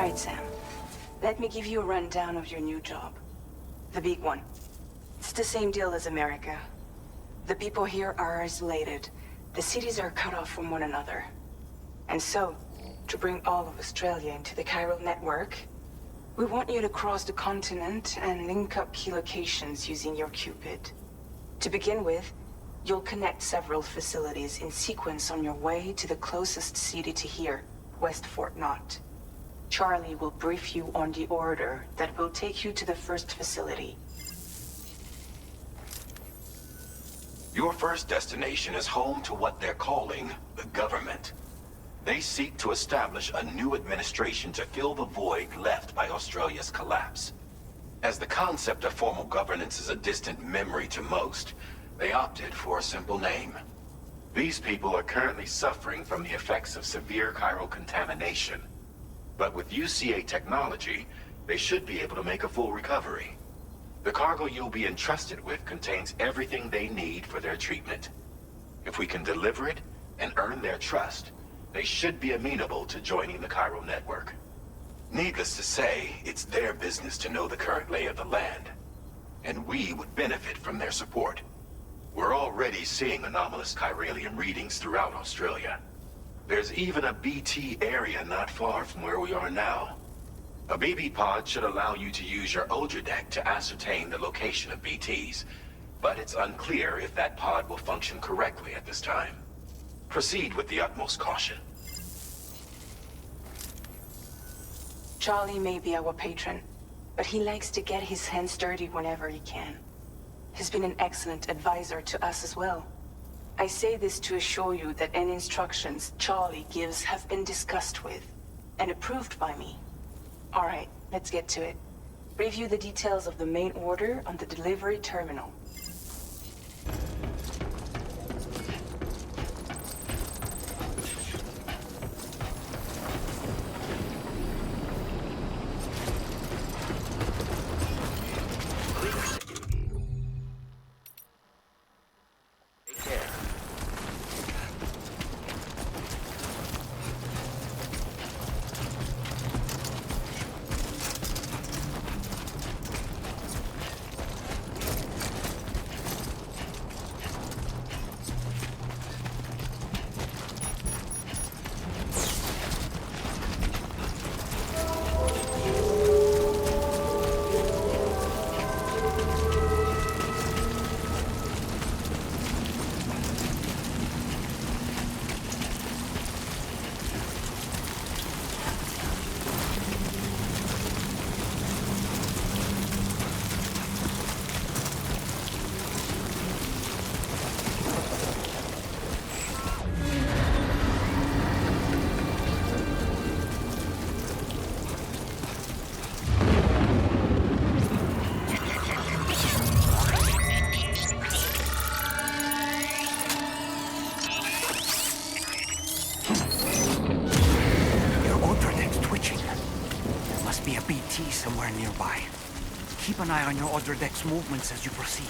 Alright, Sam. Let me give you a rundown of your new job. The big one. It's the same deal as America. The people here are isolated. The cities are cut off from one another. And so, to bring all of Australia into the chiral network, we want you to cross the continent and link up key locations using your Cupid. To begin with, you'll connect several facilities in sequence on your way to the closest city to here, West Fort Knott. Charlie will brief you on the order that will take you to the first facility. Your first destination is home to what they're calling the government. They seek to establish a new administration to fill the void left by Australia's collapse. As the concept of formal governance is a distant memory to most, they opted for a simple name. These people are currently suffering from the effects of severe chiral contamination. But with UCA technology, they should be able to make a full recovery. The cargo you'll be entrusted with contains everything they need for their treatment. If we can deliver it and earn their trust, they should be amenable to joining the chiral network. Needless to say, it's their business to know the current lay of the land, and we would benefit from their support. We're already seeing anomalous chiralium readings throughout Australia. There's even a BT area not far from where we are now. A BB pod should allow you to use your Ultra deck to ascertain the location of BTs, but it's unclear if that pod will function correctly at this time. Proceed with the utmost caution. Charlie may be our patron, but he likes to get his hands dirty whenever he can. He's been an excellent advisor to us as well. I say this to assure you that any instructions Charlie gives have been discussed with and approved by me. Alright, let's get to it. Review the details of the main order on the delivery terminal. Somewhere nearby. Keep an eye on your other deck's movements as you proceed.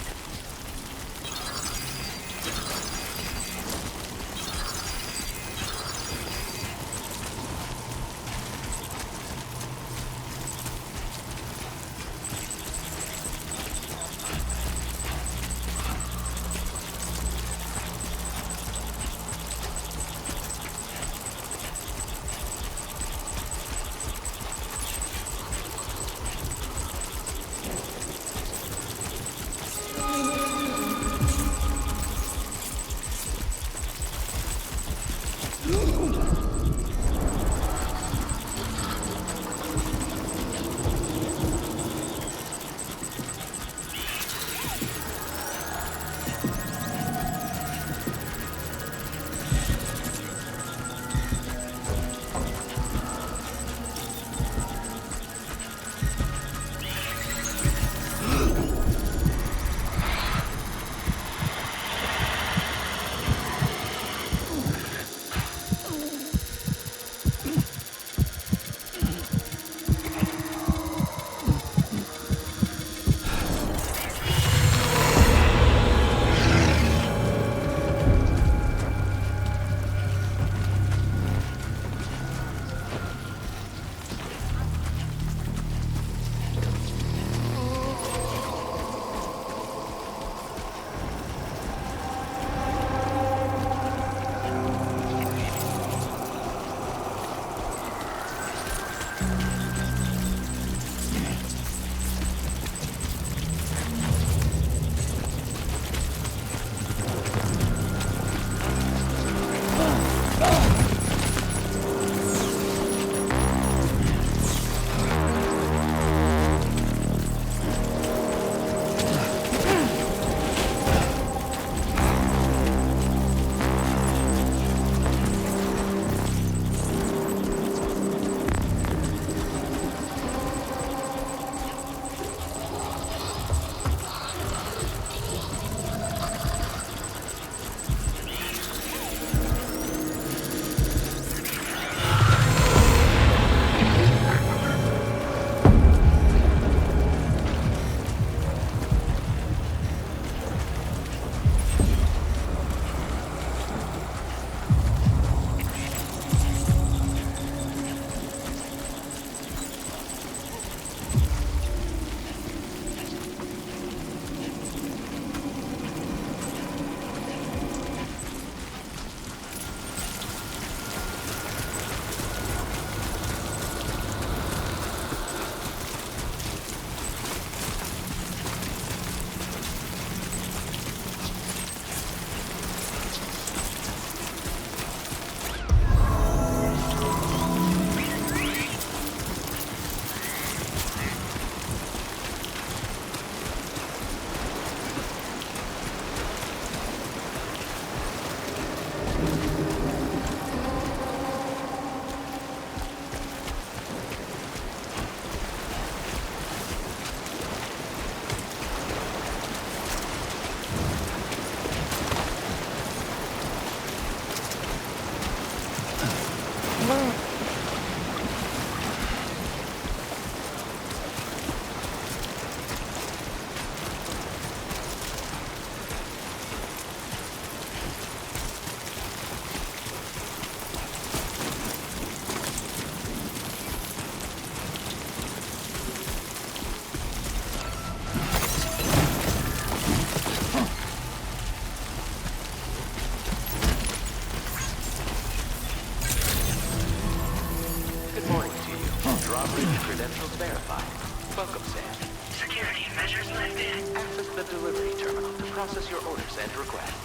Good morning to you. Drawbridge credentials verified. Welcome, Sam. Security measures lifted. Access the delivery terminal to process your orders and requests.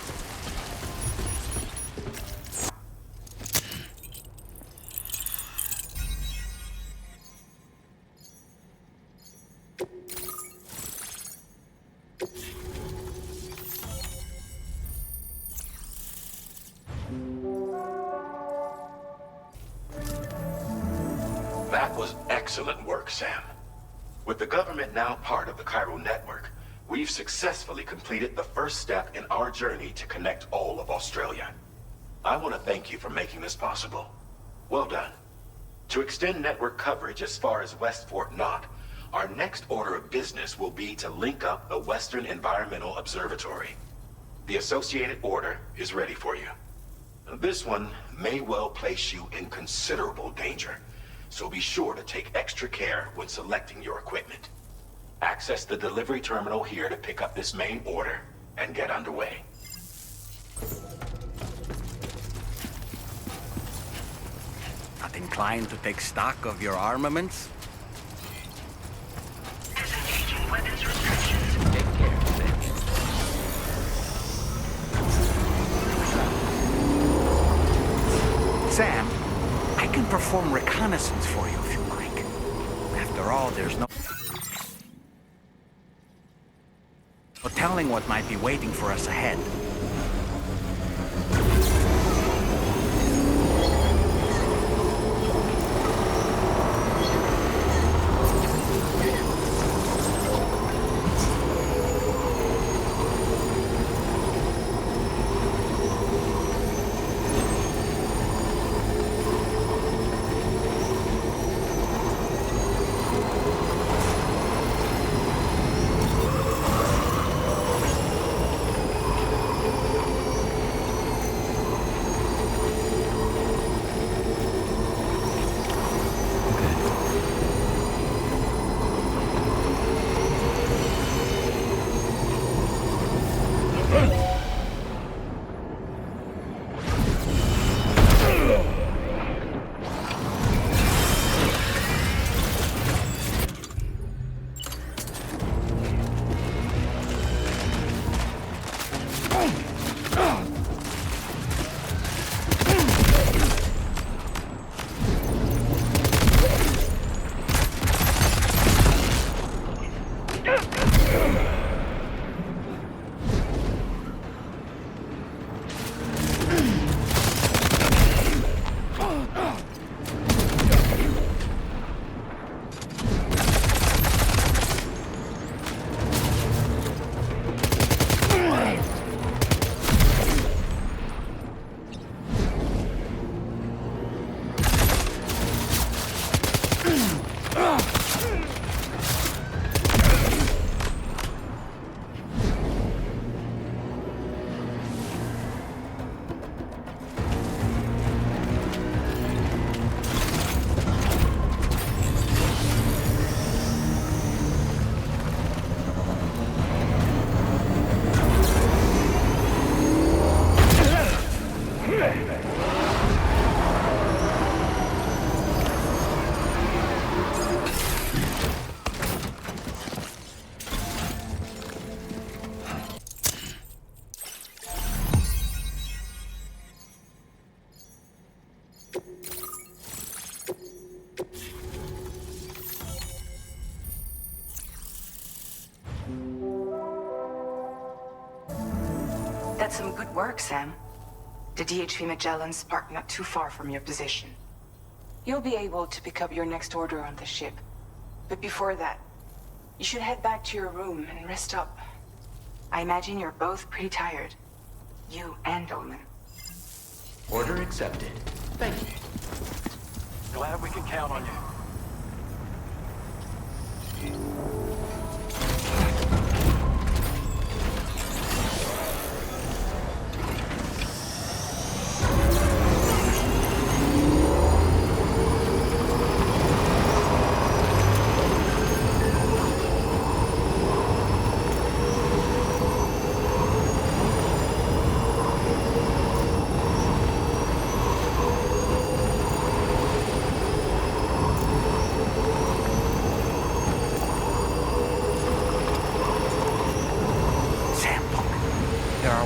That was excellent work, Sam. With the government now part of the Cairo network, we've successfully completed the first step in our journey to connect all of Australia. I want to thank you for making this possible. Well done. To extend network coverage as far as West Fort Knott, our next order of business will be to link up the Western Environmental Observatory. The associated order is ready for you. This one may well place you in considerable danger, so be sure to take extra care when selecting your equipment. Access the delivery terminal here to pick up this main order and get underway. Not inclined to take stock of your armaments? Disengaging weapons restrictions. Take care, Sam. Sam, I can perform reconnaissance for you if you like. After all, there's no telling what might be waiting for us ahead. That's some good work, Sam. The DHV Magellan's parked not too far from your position. You'll be able to pick up your next order on the ship. But before that, you should head back to your room and rest up. I imagine you're both pretty tired. You and Dolman. Order accepted. Thank you. Glad we can count on you.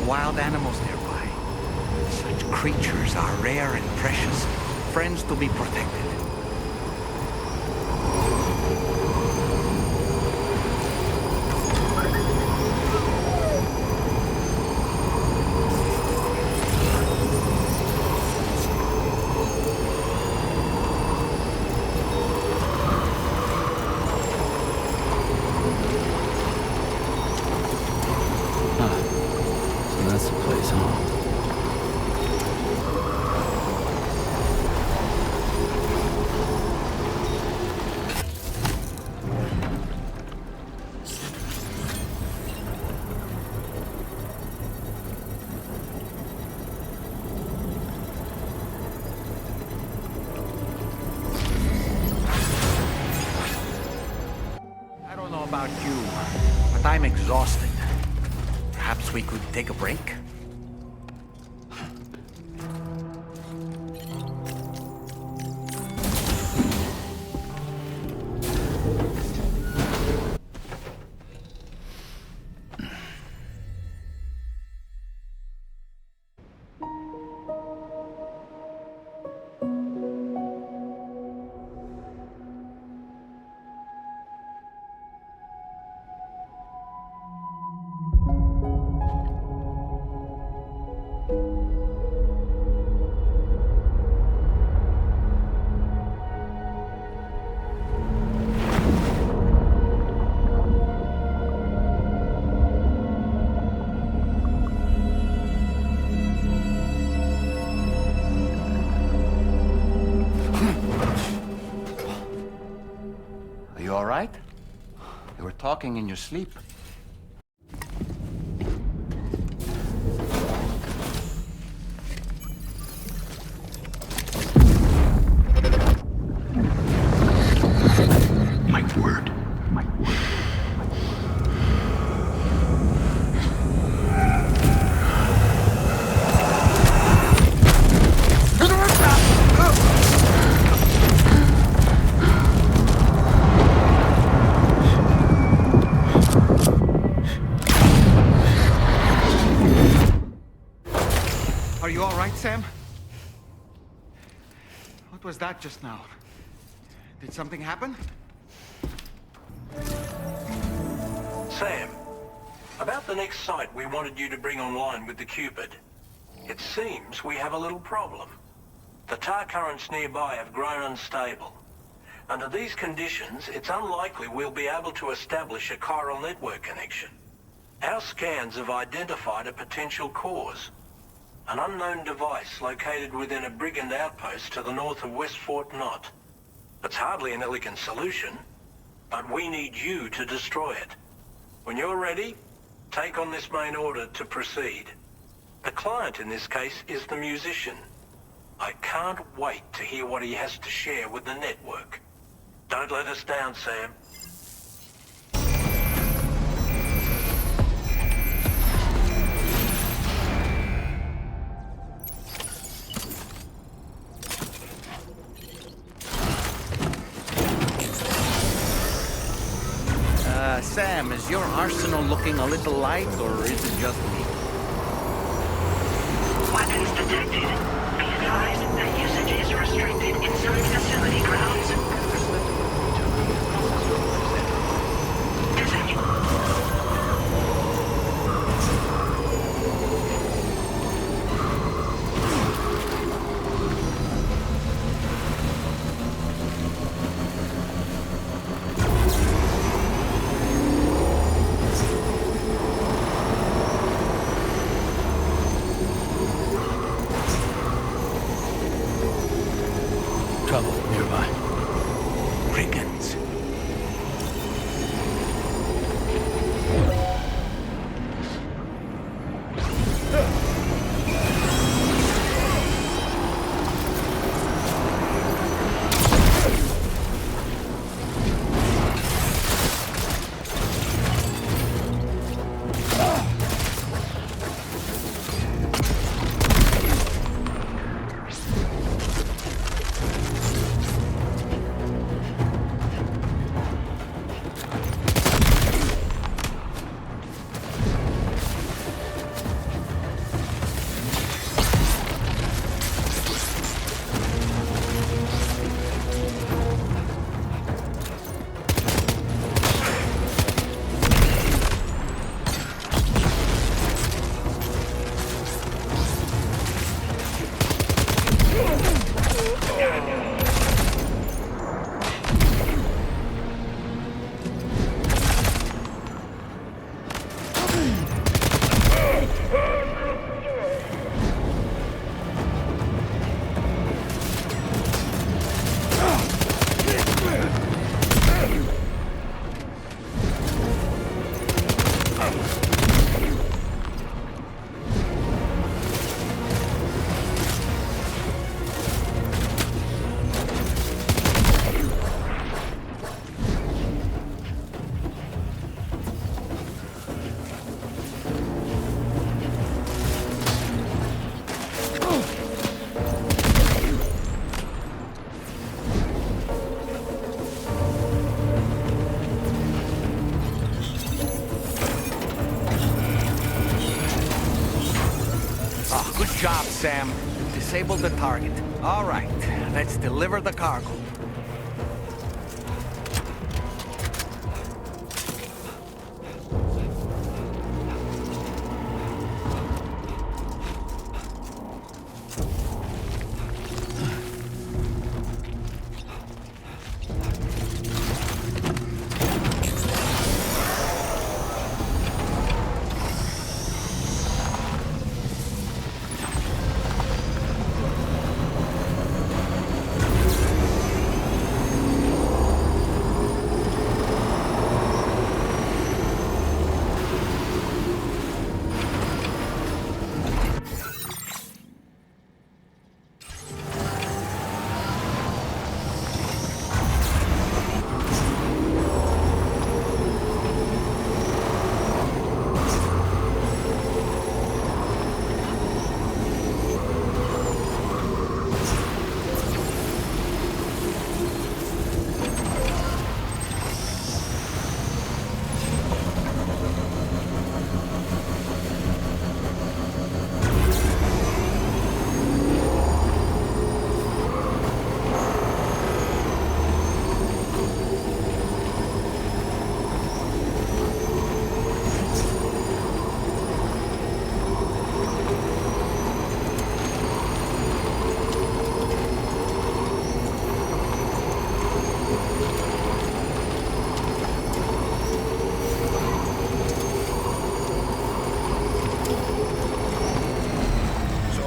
Wild animals nearby. Such creatures are rare and precious, friends to be protected. That's the place, huh? I don't know about you, but I'm exhausted. Perhaps we could take a break? Are you all right? You were talking in your sleep. My word. Are you all right, Sam? What was that just now? Did something happen? Sam, about the next site we wanted you to bring online with the Cupid. It seems we have a little problem. The tar currents nearby have grown unstable. Under these conditions, it's unlikely we'll be able to establish a chiral network connection. Our scans have identified a potential cause. An unknown device located within a brigand outpost to the north of West Fort Knott. It's hardly an elegant solution, but we need you to destroy it. When you're ready, take on this main order to proceed. The client in this case is the musician. I can't wait to hear what he has to share with the network. Don't let us down, Sam. Sam, is your arsenal looking a little light, or is it just me? Weapons detected. Be advised that usage is restricted inside facility grounds. Nearby. Brigands. Good job, Sam. Disable the target. All right, let's deliver the cargo.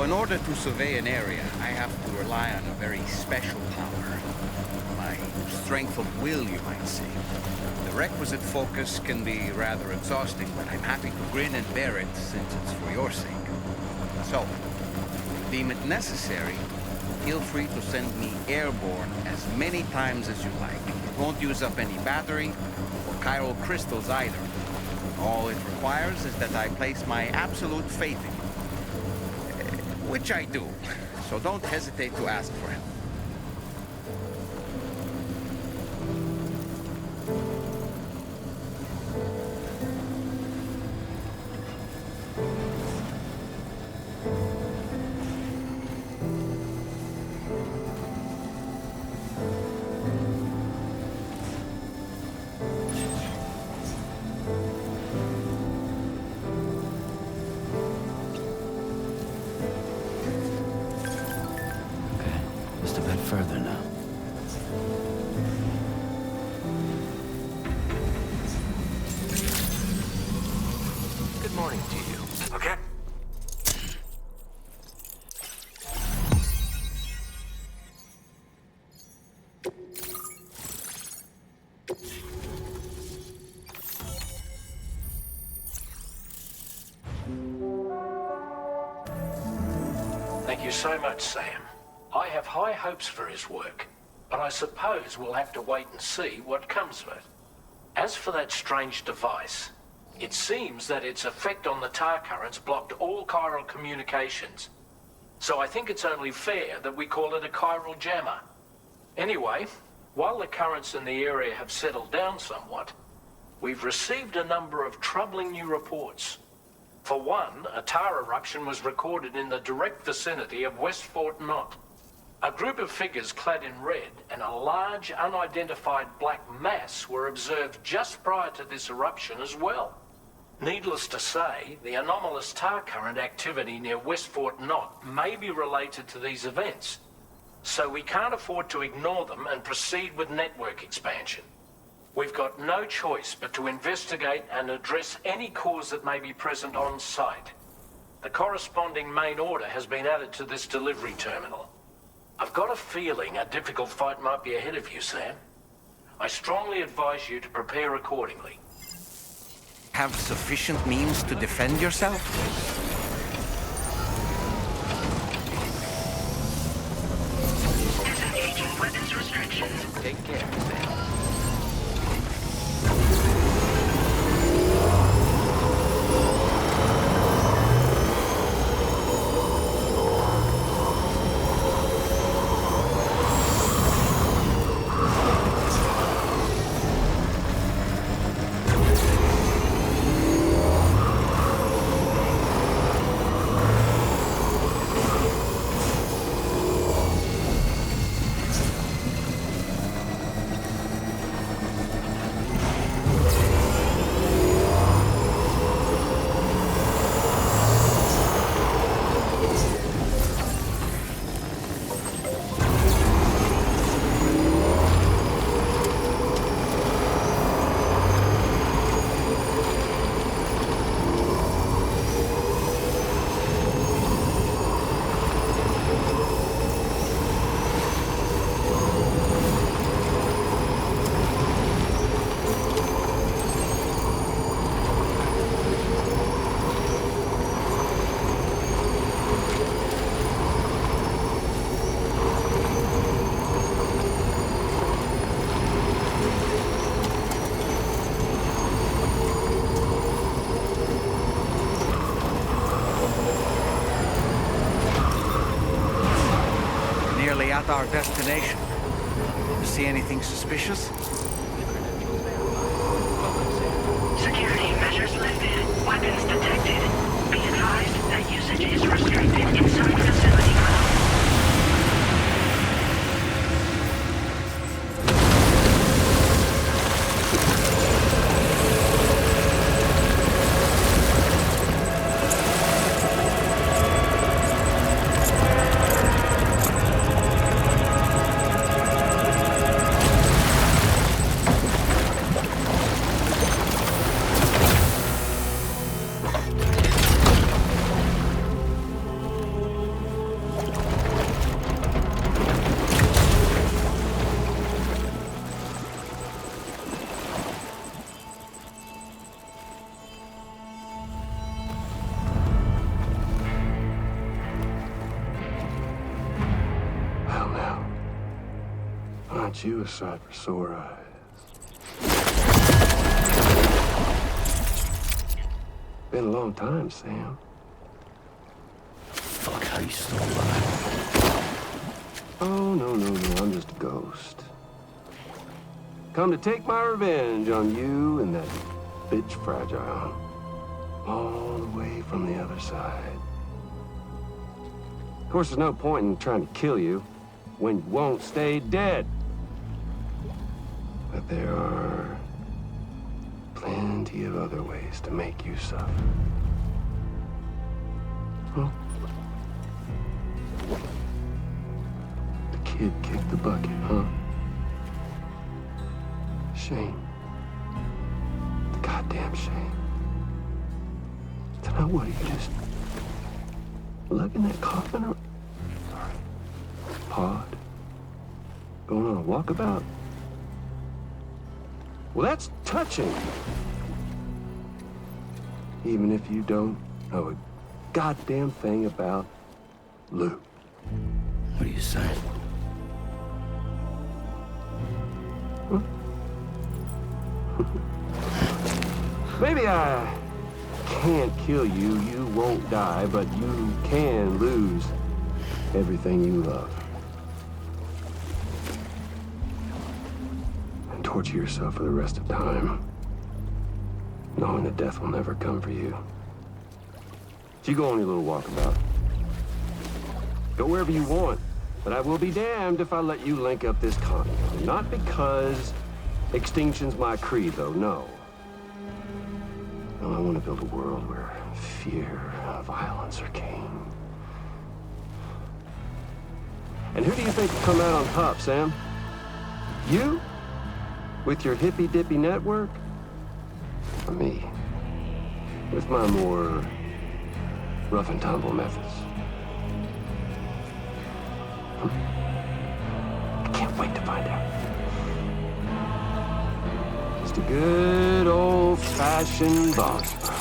In order to survey an area, I have to rely on a very special power. My strength of will, you might say. The requisite focus can be rather exhausting, but I'm happy to grin and bear it since it's for your sake. So, if you deem it necessary, feel free to send me airborne as many times as you like. It won't use up any battery or chiral crystals either. All it requires is that I place my absolute faith in you. Which I do, so don't hesitate to ask for help. Further now. Good morning to you. Okay? Thank you so much, Sam. I have high hopes for his work, but I suppose we'll have to wait and see what comes of it. As for that strange device, it seems that its effect on the tar currents blocked all chiral communications. So I think it's only fair that we call it a chiral jammer. Anyway, while the currents in the area have settled down somewhat, we've received a number of troubling new reports. For one, a tar eruption was recorded in the direct vicinity of West Fort Knott. A group of figures clad in red and a large unidentified black mass were observed just prior to this eruption as well. Needless to say, the anomalous tar current activity near West Fort Knott may be related to these events, so we can't afford to ignore them and proceed with network expansion. We've got no choice but to investigate and address any cause that may be present on site. The corresponding main order has been added to this delivery terminal. I've got a feeling a difficult fight might be ahead of you, Sam. I strongly advise you to prepare accordingly. Have sufficient means to defend yourself? Disengaging weapons restrictions. Take care, Sam. At our destination. See anything suspicious? Security measures lifted. Weapons detected. Be advised that usage is restricted inside facility grounds. Aren't you a sight for sore eyes? Been a long time, Sam. Fuck, how you still alive? Oh, no, I'm just a ghost. Come to take my revenge on you and that bitch Fragile. All the way from the other side. Of course, there's no point in trying to kill you when you won't stay dead. But there are plenty of other ways to make you suffer. Huh? The kid kicked the bucket, huh? Shame. The goddamn shame. So now what, are you just lugging that coffin or pod? Going on a walkabout? Well, that's touching. Even if you don't know a goddamn thing about Luke. What are you saying? Maybe I can't kill you, you won't die, but you can lose everything you love. And torture yourself for the rest of time, knowing that death will never come for you. So you go on your little walkabout. Go wherever you want, but I will be damned if I let you link up this continent. Not because extinction's my creed, though, no. No, I want to build a world where fear and violence are king. And who do you think will come out on top, Sam? You? With your hippy-dippy network? Or me? With my more rough and tumble methods? I can't wait to find out. Just a good old-fashioned boss fight.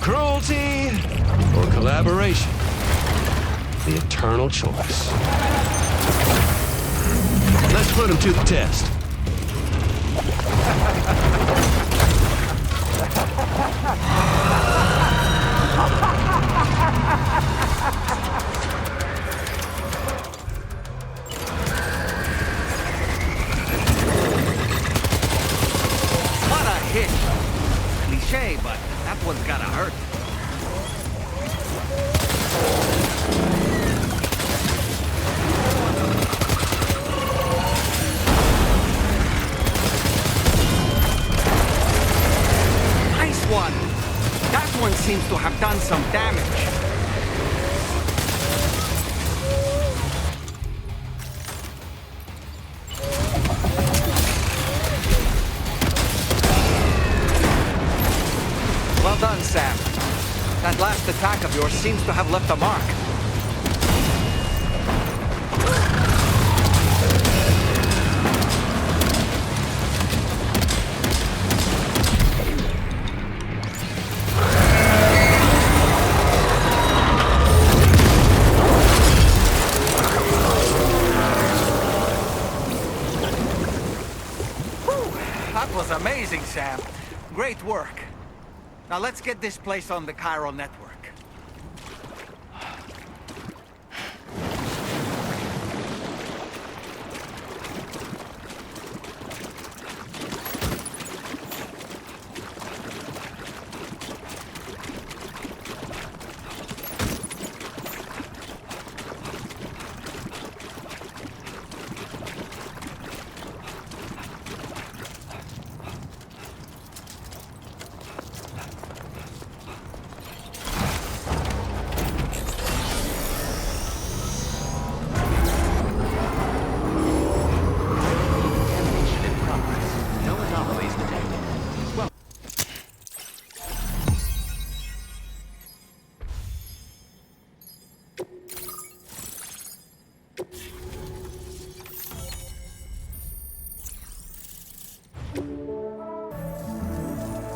Cruelty or collaboration? The eternal choice. Let's put him to the test. What a hit! Cliché, but that one's gotta hurt. Nice one! That one seems to have done some damage. Well done, Sam. That last attack of yours seems to have left a mark. That was amazing, Sam. Great work. Now let's get this place on the chiral network.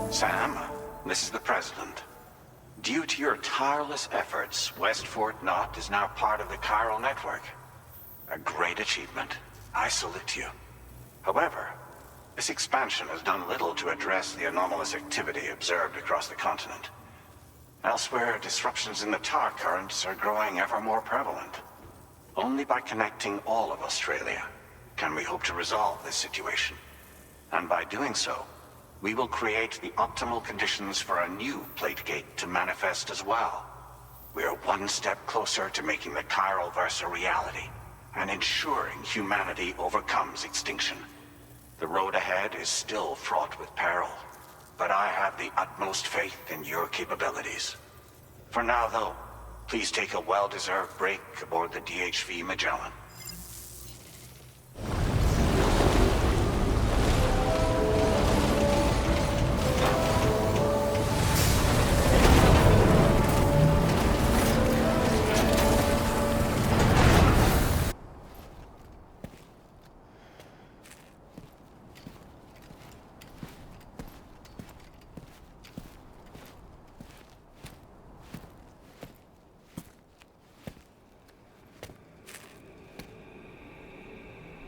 Sam, this is the President. Due to your tireless efforts, West Fort Knot is now part of the chiral network. A great achievement. I salute you. However, this expansion has done little to address the anomalous activity observed across the continent. Elsewhere, disruptions in the tar currents are growing ever more prevalent. Only by connecting all of Australia can we hope to resolve this situation. And by doing so, we will create the optimal conditions for a new plate gate to manifest as well. We are one step closer to making the chiral verse a reality, and ensuring humanity overcomes extinction. The road ahead is still fraught with peril, but I have the utmost faith in your capabilities. For now, though, please take a well-deserved break aboard the DHV Magellan.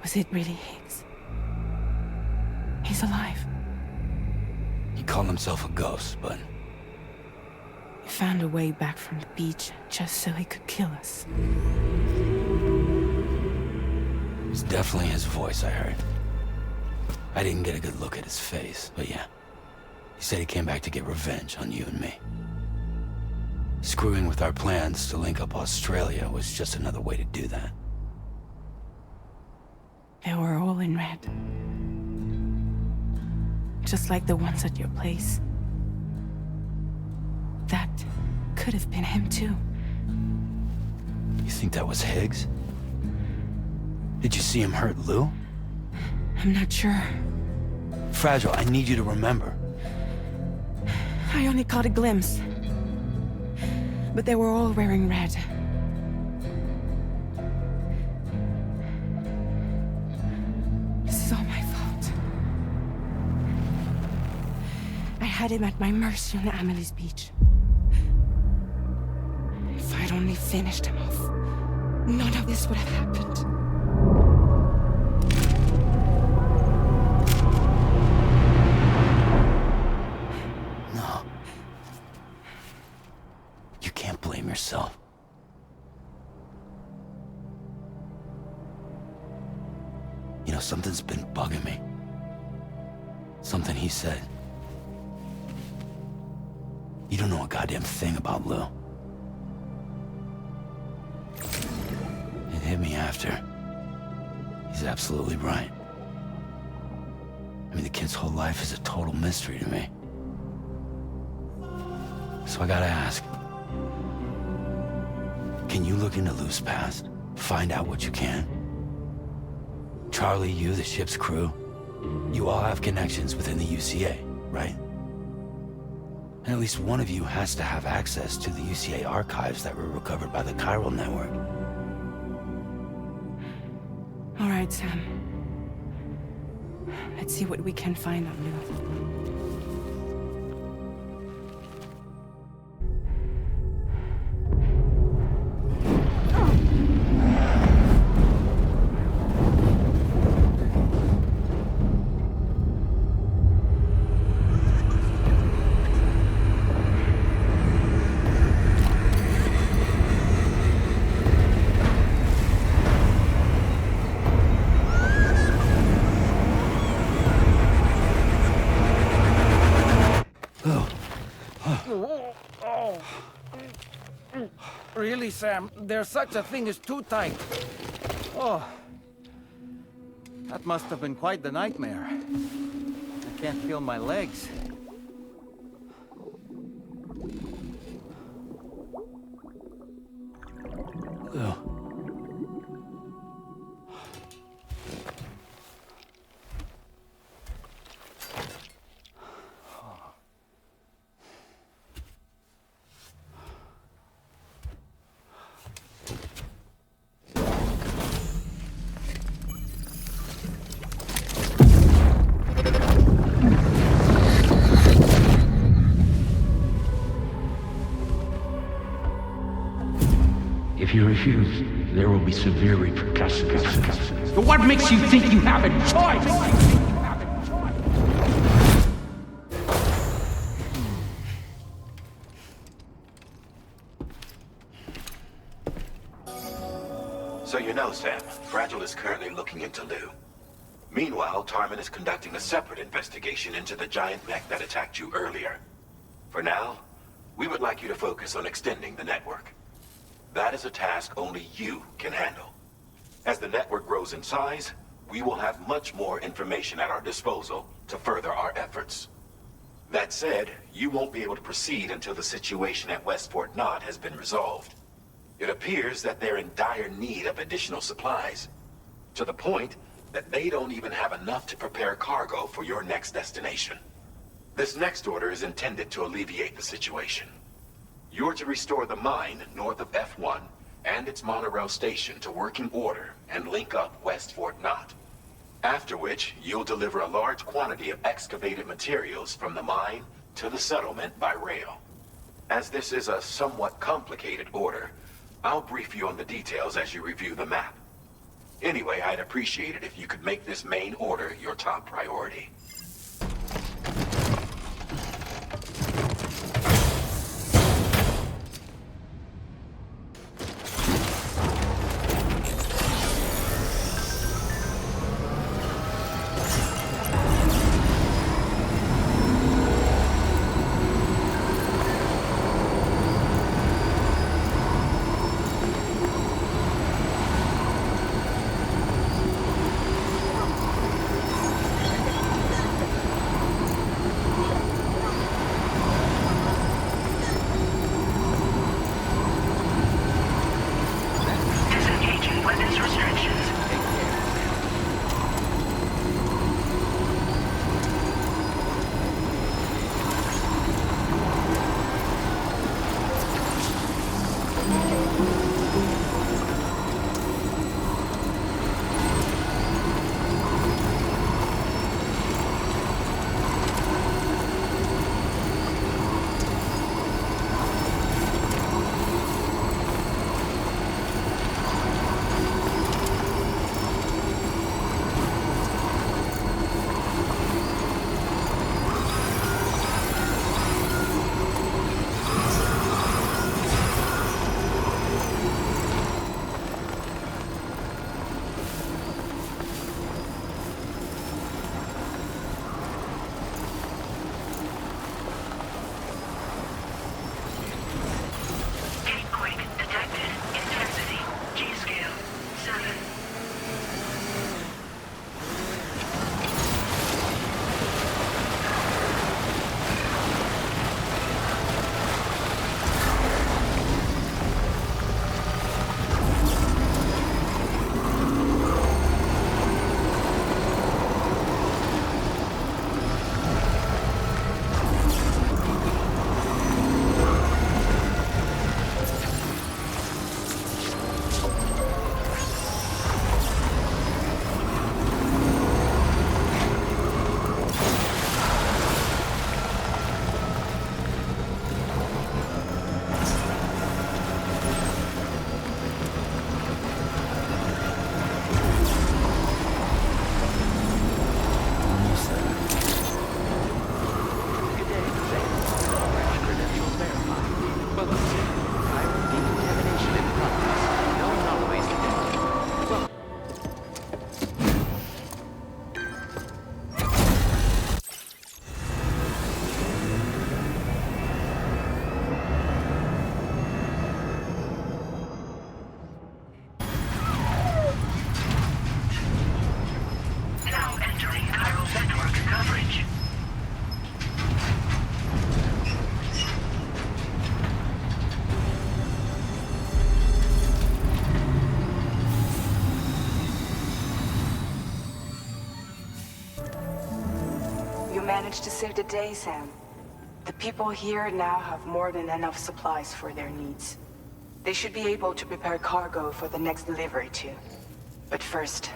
Was it really Higgs? He's alive. He called himself a ghost, but He found a way back from the beach just so he could kill us. it was definitely his voice I heard. I didn't get a good look at his face, but yeah. He said he came back to get revenge on you and me. Screwing with our plans to link up Australia was just another way to do that. They were all in red. Just like the ones at your place. That could have been him too. You think that was Higgs? Did you see him hurt Lou? I'm not sure. Fragile, I need you to remember. I only caught a glimpse. But they were all wearing red. This is all my fault. I had him at my mercy on Amelie's beach. If I'd only finished him off, none of this would have happened. No. You can't blame yourself. You know, something's been bugging me. Something he said. You don't know a goddamn thing about Lou. It hit me after. He's absolutely right. I mean, the kid's whole life is a total mystery to me. So I gotta ask. Can you look into Lou's past? Find out what you can? Charlie, you, the ship's crew, you all have connections within the UCA, right? And at least one of you has to have access to the UCA archives that were recovered by the Chiral Network. All right, Sam. Let's see what we can find on Lou. Really, Sam, there's such a thing as too tight. Oh. That must have been quite the nightmare. I can't feel my legs. Lou. If you refuse, there will be severe repercussions. But what makes you think you have a choice? So you know, Sam, Fragile is currently looking into Lou. Meanwhile, Tarman is conducting a separate investigation into the giant mech that attacked you earlier. For now, we would like you to focus on extending the network. That is a task only you can handle. As the network grows in size, we will have much more information at our disposal to further our efforts. That said, you won't be able to proceed until the situation at West Fort Knott has been resolved. It appears that they're in dire need of additional supplies, to the point that they don't even have enough to prepare cargo for your next destination. This next order is intended to alleviate the situation. You're to restore the mine north of F1 and its monorail station to working order and link up West Fort Knott. After which, you'll deliver a large quantity of excavated materials from the mine to the settlement by rail. As this is a somewhat complicated order, I'll brief you on the details as you review the map. Anyway, I'd appreciate it if you could make this main order your top priority. Disengaging weapons restrictions. Earthquake detected. Intensity. G-scale. 7. Good day, Sam. Orange credentials verified. Welcome, Sam. Iron decontamination in progress. No anomalies detected. Welcome. Now entering Chiral network coverage. You managed to save the day, Sam. The people here now have more than enough supplies for their needs. They should be able to prepare cargo for the next delivery too. But first,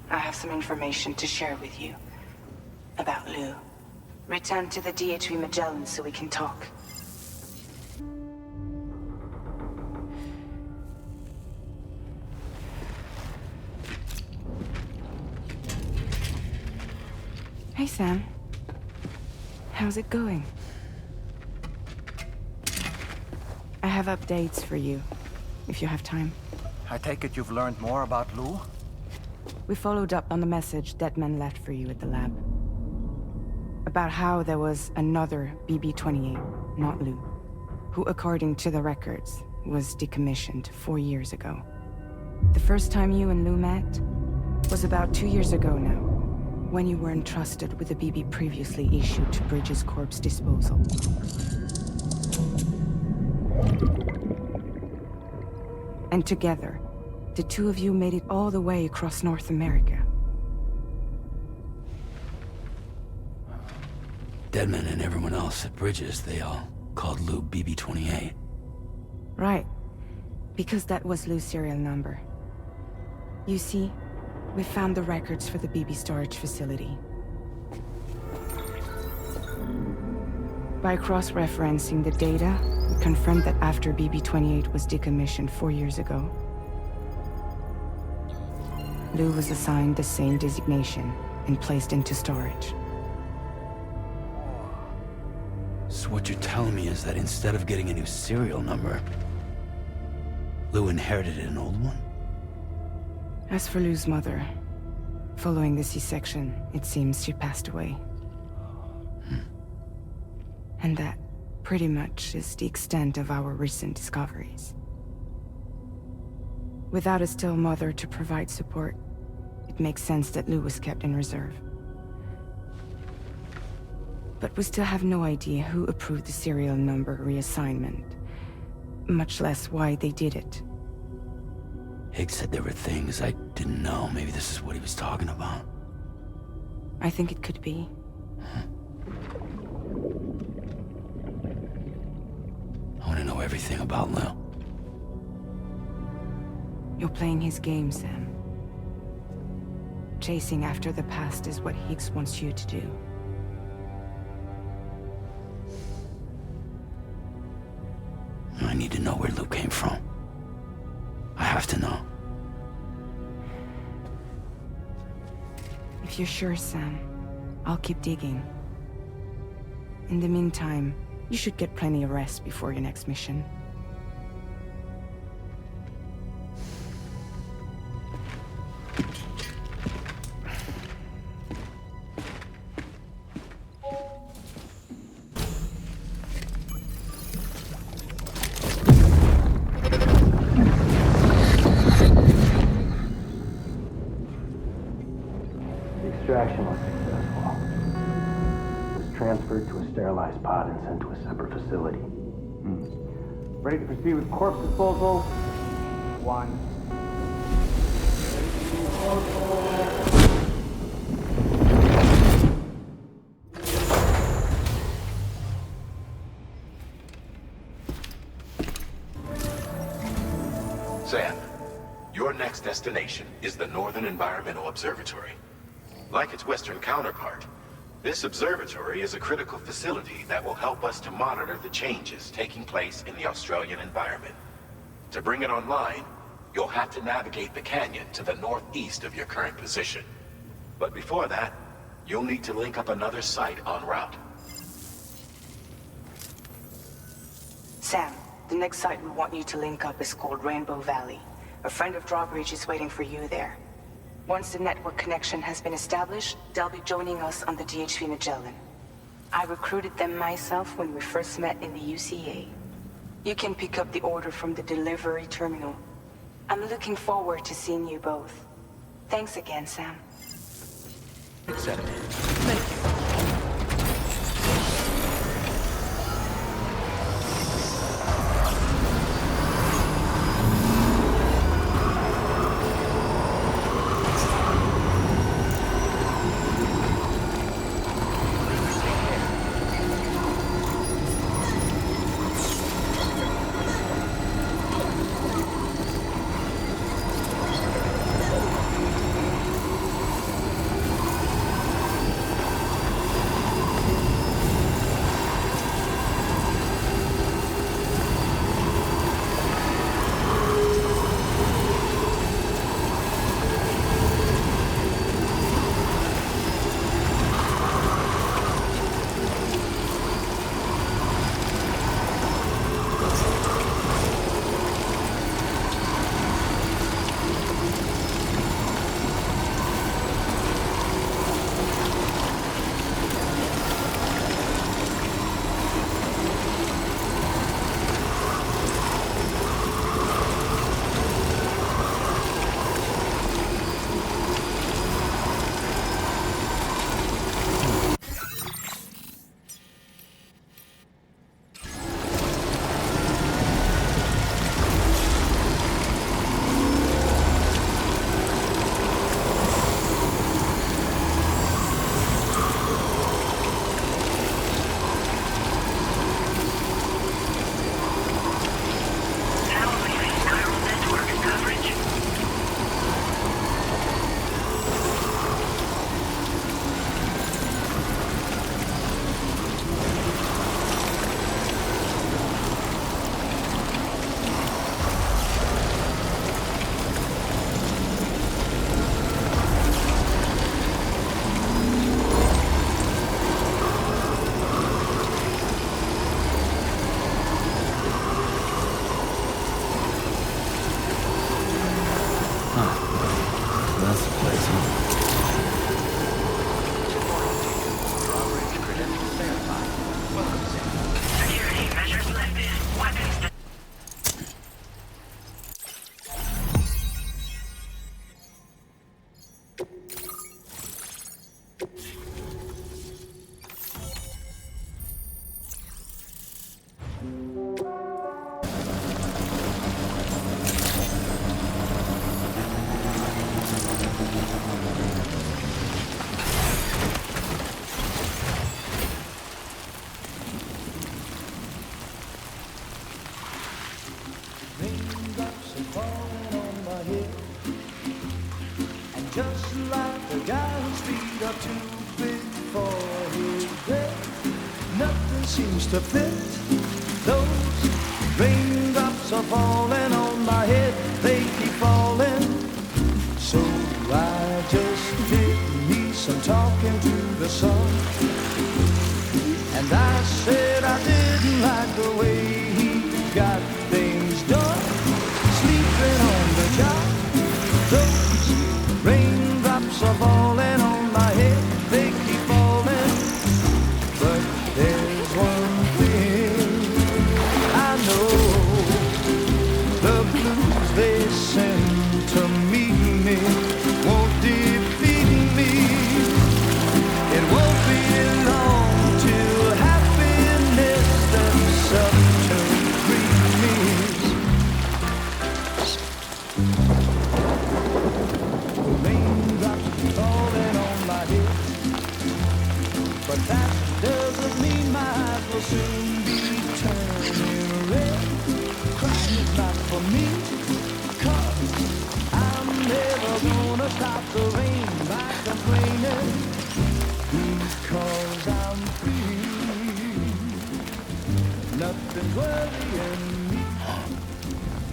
I have some information to share with you. About Lou. Return to the DHV Magellan so we can talk. Hey, Sam. How's it going? I have updates for you, if you have time. I take it you've learned more about Lou? We followed up on the message Deadman left for you at the lab. About how there was another BB-28, not Lou, who, according to the records, was decommissioned 4 years ago. The first time you and Lou met was about 2 years ago now, when you were entrusted with the BB previously issued to Bridges Corp's disposal. And together, the two of you made it all the way across North America. Deadman and everyone else at Bridges, they all called Lou BB-28. Right. Because that was Lou's serial number. You see, we found the records for the BB storage facility. By cross-referencing the data, we confirmed that after BB-28 was decommissioned 4 years ago, Lou was assigned the same designation and placed into storage. So what you're telling me is that instead of getting a new serial number, Lou inherited an old one? As for Lou's mother, following the C-section, it seems she passed away. And that, pretty much, is the extent of our recent discoveries. Without a still mother to provide support, it makes sense that Lou was kept in reserve. But we still have no idea who approved the serial number reassignment, much less why they did it. Higgs said there were things I didn't know. Maybe this is what he was talking about. I think it could be. I want to know everything about Lou. You're playing his game, Sam. Chasing after the past is what Higgs wants you to do. I need to know where Lou came from. I have to know. If you're sure, Sam, I'll keep digging. In the meantime, you should get plenty of rest before your next mission. Extraction was successful. It was transferred to a sterilized pod and sent to a separate facility. Ready to proceed with corpse disposal? 1. Sam, your next destination is the Northern Environmental Observatory. Like its Western counterpart, this observatory is a critical facility that will help us to monitor the changes taking place in the Australian environment. To bring it online, you'll have to navigate the canyon to the northeast of your current position. But before that, you'll need to link up another site en route. Sam, the next site we want you to link up is called Rainbow Valley. A friend of Drawbridge is waiting for you there. Once the network connection has been established, they'll be joining us on the DHV Magellan. I recruited them myself when we first met in the UCA. You can pick up the order from the delivery terminal. I'm looking forward to seeing you both. Thanks again, Sam. Accepted. Thank you. just like the guy whose feet are too big for his bed. Nothing seems to fit. Those raindrops are falling on my head, they keep falling. So I just did me some talking to the sun. And I said I didn't like the way he got things done. Sleeping on the job, those raindrops are falling on my head, they keep falling. But there's one thing I know, the blues they send to meet me won't defeat me. It won't be long till happiness steps up to greet me. Raindrops falling on my head, but that doesn't mean my eyes will soon be turning red. Crying is not for me, 'cause I'm never gonna stop the rain by complaining, because I'm free. Nothing's worrying me.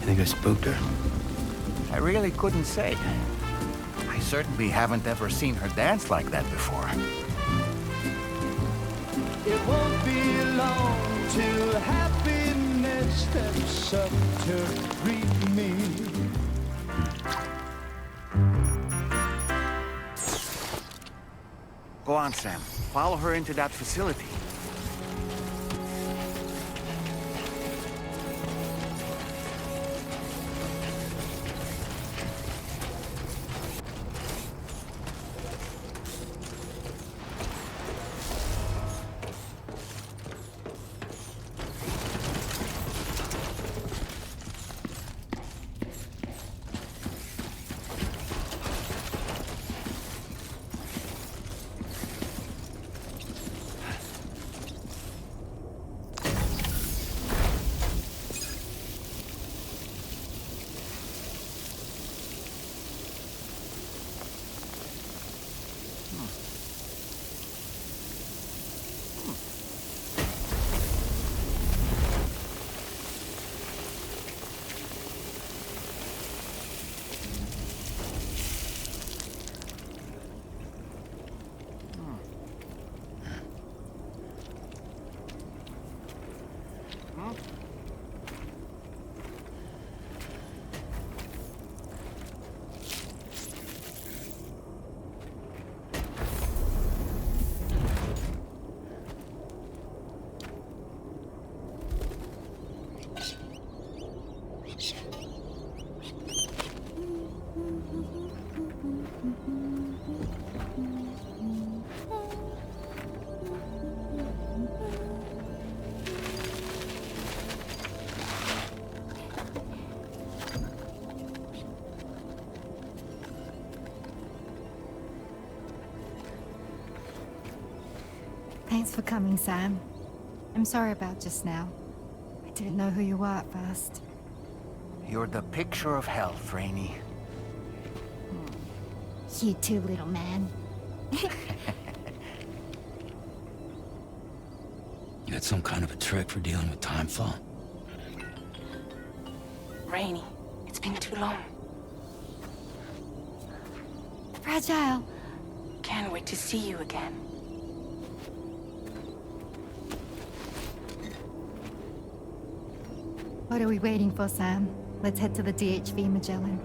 You think I spooked her? I really couldn't say. I certainly haven't ever seen her dance like that before. It won't be long till happiness steps up to greet me. Go on, Sam. Follow her into that facility. Thanks for coming, Sam. I'm sorry about just now. I didn't know who you were at first. You're the picture of health, Rainey. You too, little man. You had some kind of a trick for dealing with timefall? Rainey, it's been too long. Fragile. Can't wait to see you again. What are we waiting for, Sam? Let's head to the DHV Magellan.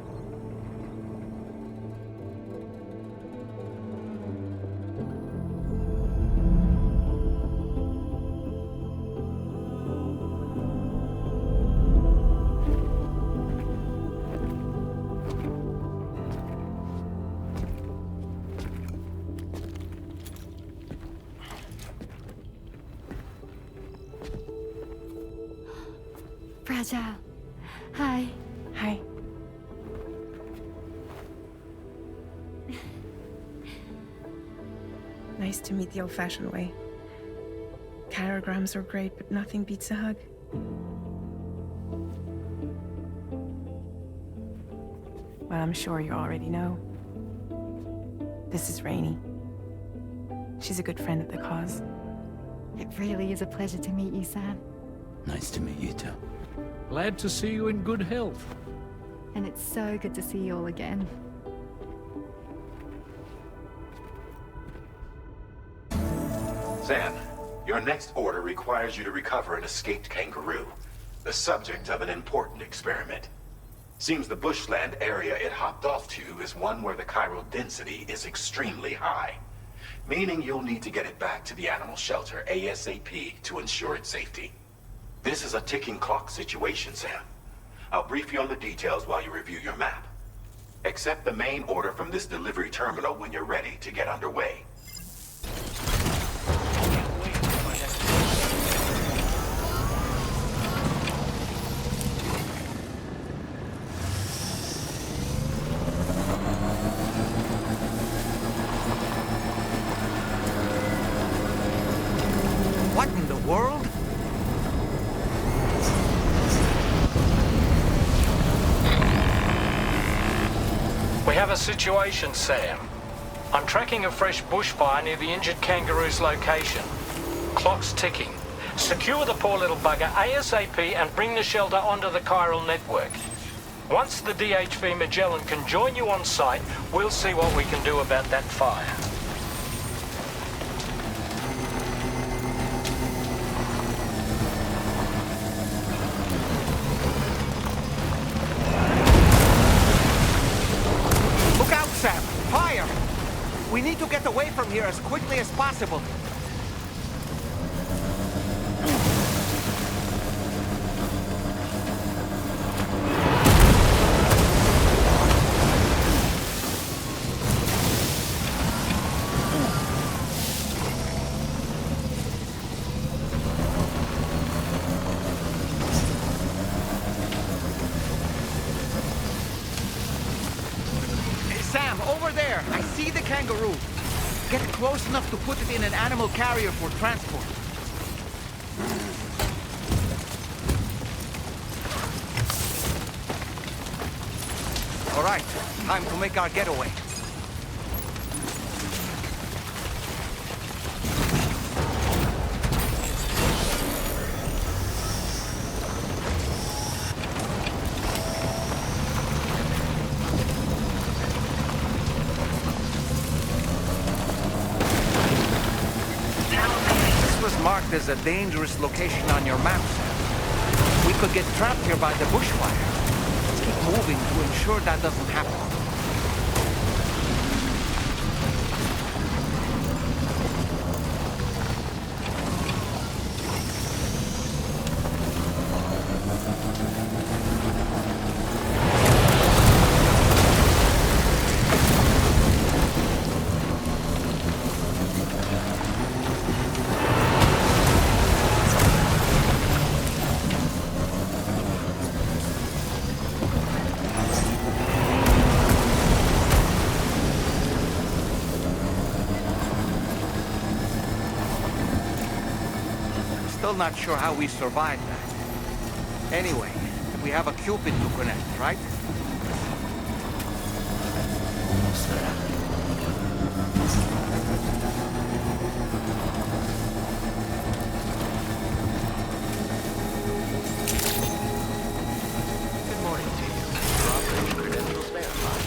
Fragile. Hi. Hi. Nice to meet the old-fashioned way. Carograms are great, but nothing beats a hug. Well, I'm sure you already know. This is Rainey. She's a good friend of the cause. It really is a pleasure to meet you, Sam. Nice to meet you too. Glad to see you in good health. And it's so good to see you all again. Sam, your next order requires you to recover an escaped kangaroo, the subject of an important experiment. Seems the bushland area it hopped off to is one where the chiral density is extremely high, meaning you'll need to get it back to the animal shelter ASAP to ensure its safety. This is a ticking clock situation, Sam. I'll brief you on the details while you review your map. Accept the main order from this delivery terminal when you're ready to get underway. What in the world? We have a situation, Sam. I'm tracking a fresh bushfire near the injured kangaroo's location. Clock's ticking. Secure the poor little bugger ASAP and bring the shelter onto the chiral network. Once the DHV Magellan can join you on site, we'll see what we can do about that fire. Look out, Sam! Fire! We need to get away from here as quickly as possible. Sam, over there! I see the kangaroo! Get close enough to put it in an animal carrier for transport. All right, time to make our getaway. Marked as a dangerous location on your map, Sam. We could get trapped here by the bushfire. Let's keep moving to ensure that doesn't happen. Still not sure how we survived that. Anyway, we have a Cupid to connect, right? Almost there. Good morning to you. Your operation credentials verified.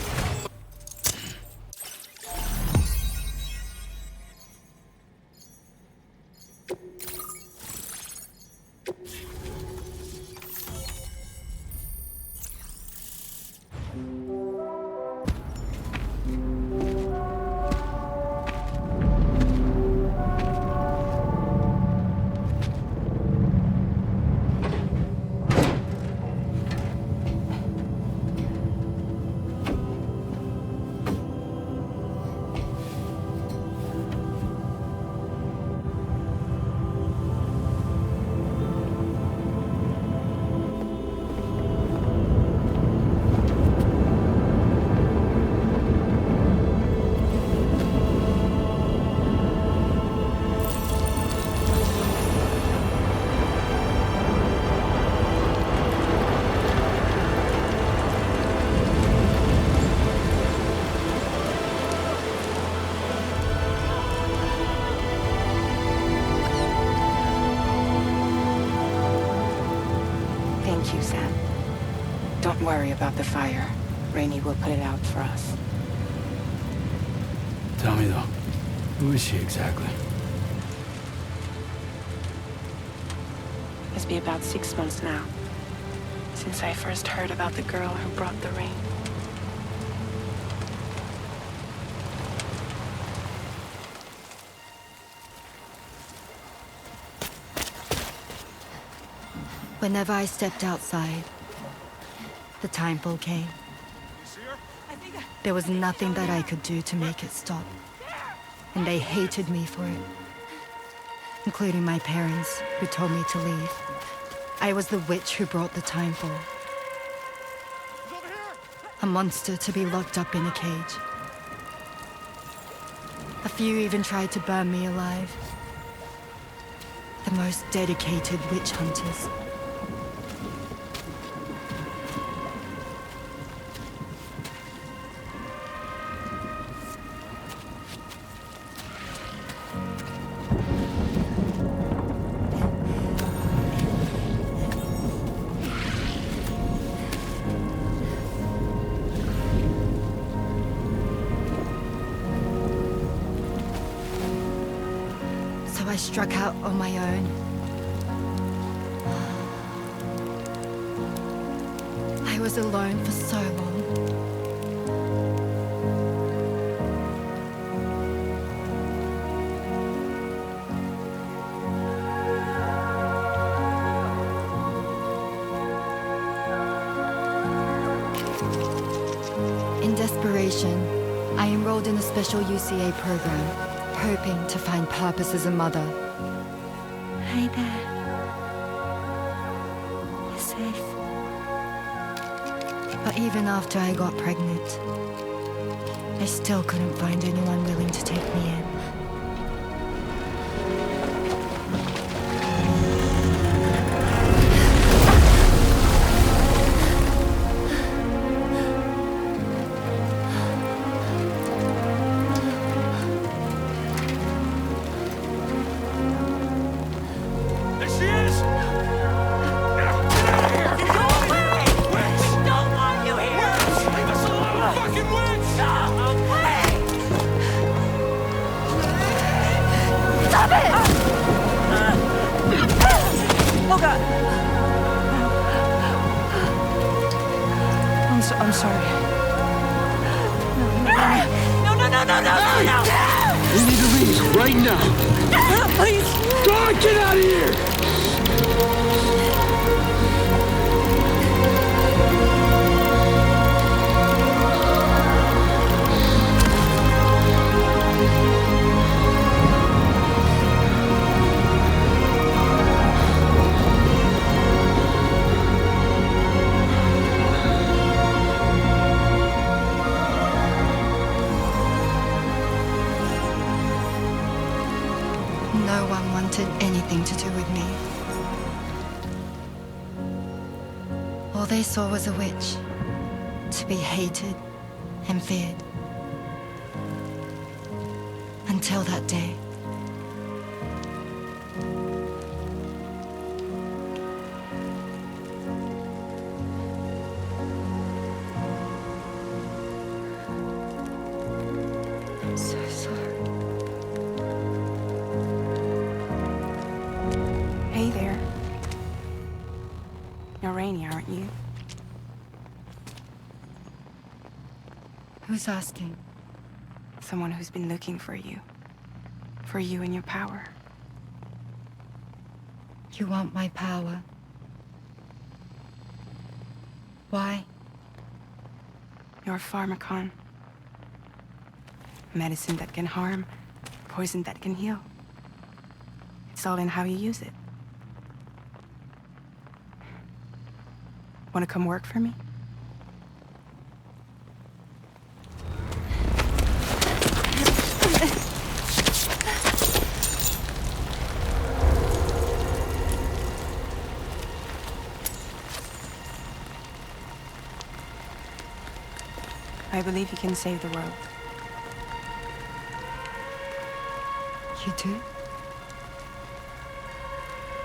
worry about the fire. Rainey will put it out for us. Tell me though, who is she exactly? It's been about 6 months now, since I first heard about the girl who brought the rain. Whenever I stepped outside, the timefall came. There was nothing that I could do to make it stop. And they hated me for it. Including my parents, who told me to leave. I was the witch who brought the timefall. A monster to be locked up in a cage. A few even tried to burn me alive. The most dedicated witch hunters. I struck out on my own. I was alone for so long. In desperation, I enrolled in a special UCA program. Hoping to find purpose as a mother. Hi there. You're safe. But even after I got pregnant, I still couldn't find anyone willing to take me in. I'm sorry. No. We need to leave right now. Please. God, get out of here! No one wanted anything to do with me. All they saw was a witch, to be hated and feared. Until that day. I'm so sorry. Hey there. You're Rainey, aren't you? Who's asking? Someone who's been looking for you. For you and your power. You want my power? Why? You're a pharmacon. Medicine that can harm, poison that can heal. It's all in how you use it. Want to come work for me? I believe you can save the world. You do?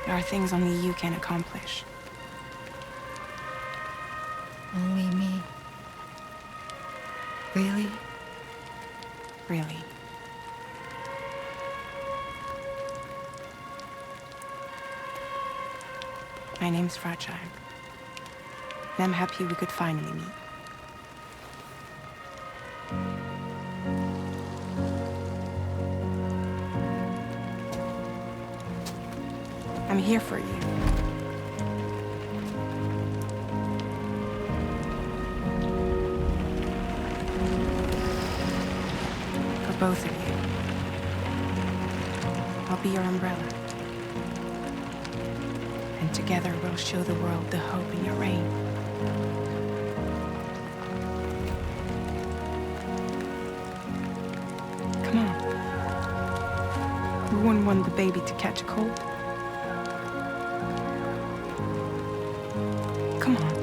There are things only you can accomplish. Only me. Really? Really. My name's Fragile. And I'm happy we could finally meet. I'm here for you. For both of you. I'll be your umbrella. And together we'll show the world the hope in your reign. Come on. We wouldn't want the baby to catch a cold. Come on.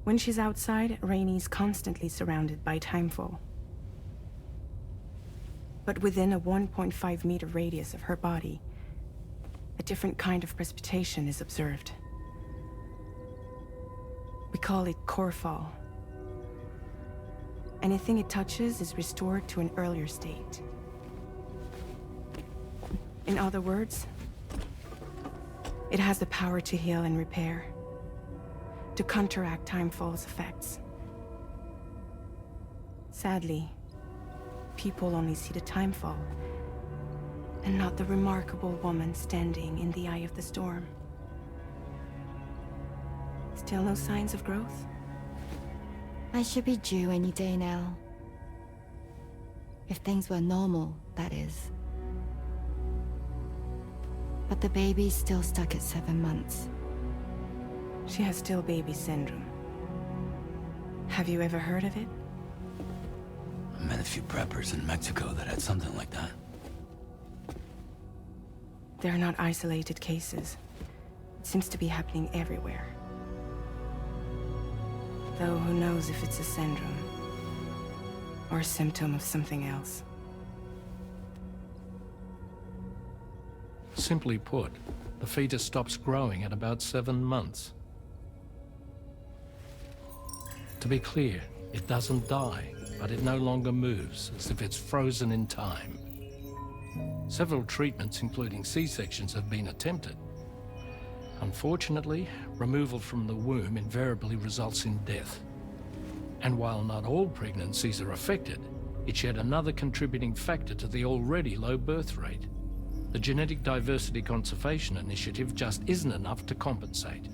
When she's outside, Rainie's constantly surrounded by timefall. But within a 1.5-meter radius of her body, a different kind of precipitation is observed. We call it core fall. Anything it touches is restored to an earlier state. In other words, it has the power to heal and repair, to counteract timefall's effects. Sadly, people only see the timefall, and not the remarkable woman standing in the eye of the storm. Still no signs of growth? I should be due any day now. If things were normal, that is. But the baby's still stuck at 7 months. She has still baby syndrome. Have you ever heard of it? I met a few preppers in Mexico that had something like that. They're not isolated cases. It seems to be happening everywhere. Though who knows if it's a syndrome or a symptom of something else. Simply put, the fetus stops growing at about 7 months. To be clear, it doesn't die, but it no longer moves, as if it's frozen in time. Several treatments, including C-sections, have been attempted. Unfortunately, removal from the womb invariably results in death. And while not all pregnancies are affected, it's yet another contributing factor to the already low birth rate. The Genetic Diversity Conservation Initiative just isn't enough to compensate.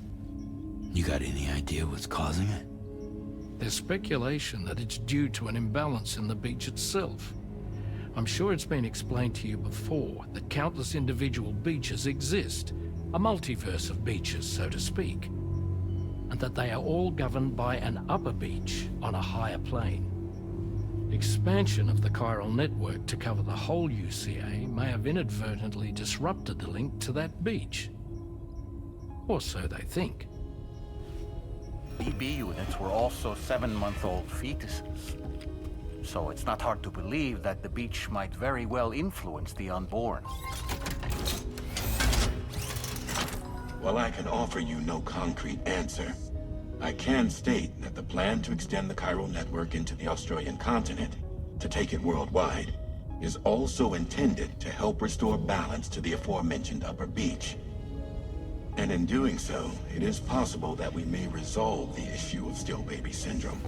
You got any idea what's causing it? There's speculation that it's due to an imbalance in the beach itself. I'm sure it's been explained to you before that countless individual beaches exist, a multiverse of beaches, so to speak, and that they are all governed by an upper beach on a higher plane. Expansion of the chiral network to cover the whole UCA may have inadvertently disrupted the link to that beach. Or so they think. BB units were also 7-month-old fetuses. So it's not hard to believe that the beach might very well influence the unborn. While I can offer you no concrete answer, I can state that the plan to extend the chiral network into the Australian continent, to take it worldwide, is also intended to help restore balance to the aforementioned upper beach. And in doing so, it is possible that we may resolve the issue of still baby syndrome.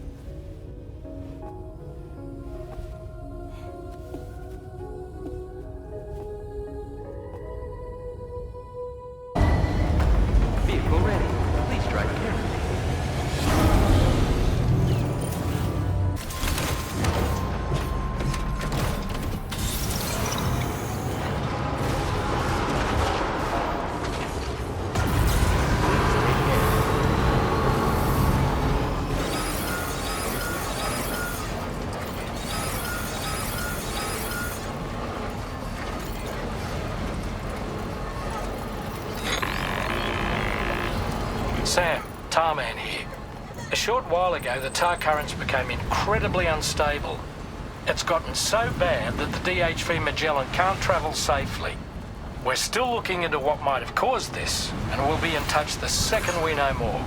Vehicle ready. Please drive carefully. Sam, Tarman here. A short while ago, the tar currents became incredibly unstable. It's gotten so bad that the DHV Magellan can't travel safely. We're still looking into what might have caused this, and we'll be in touch the second we know more.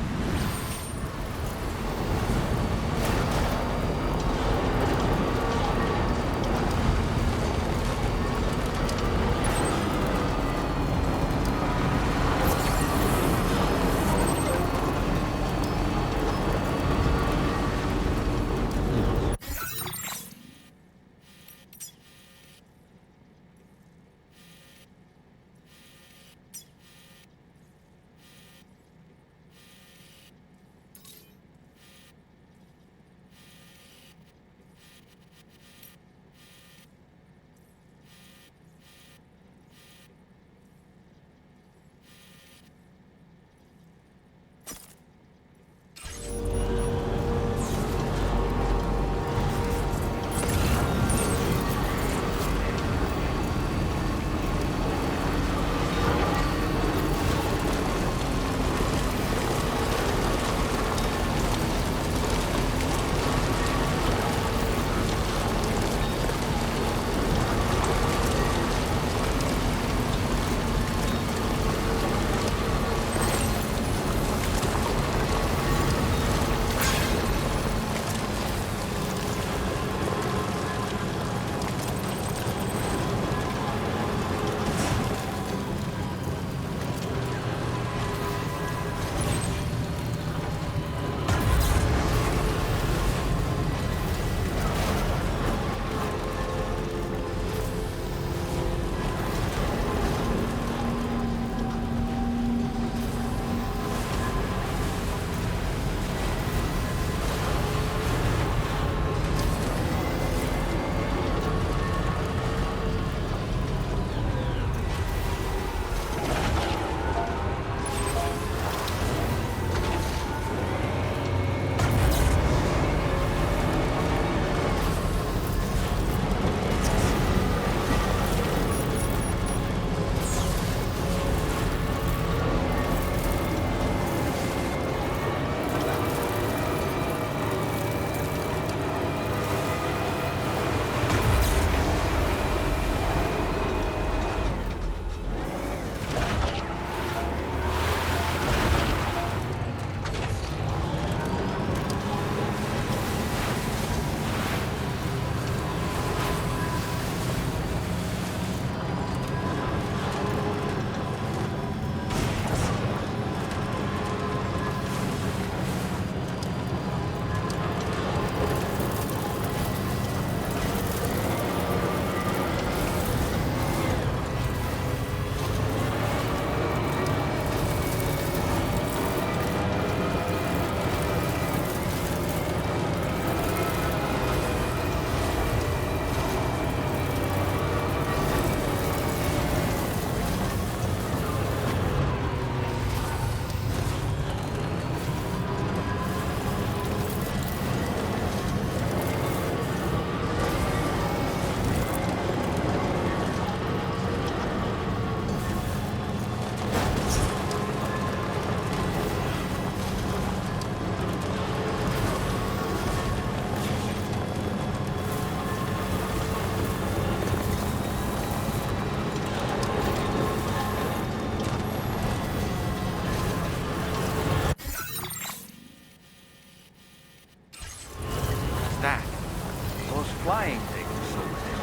flying things over there.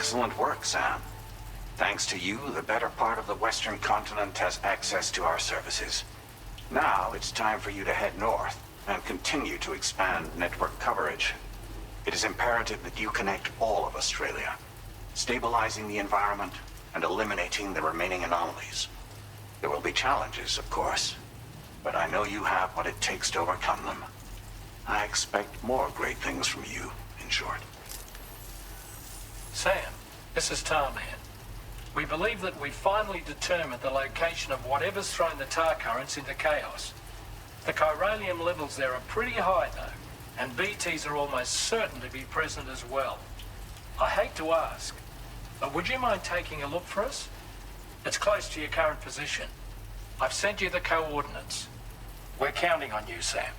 Excellent work, Sam. Thanks to you, the better part of the Western continent has access to our services. Now it's time for you to head north and continue to expand network coverage. It is imperative that you connect all of Australia, stabilizing the environment and eliminating the remaining anomalies. There will be challenges, of course, but I know you have what it takes to overcome them. I expect more great things from you, in short. Sam, this is Tarman. We believe that we finally determined the location of whatever's thrown the tar currents into chaos. The chiralium levels there are pretty high, though, and BTs are almost certain to be present as well. I hate to ask, but would you mind taking a look for us? It's close to your current position. I've sent you the coordinates. We're counting on you, Sam.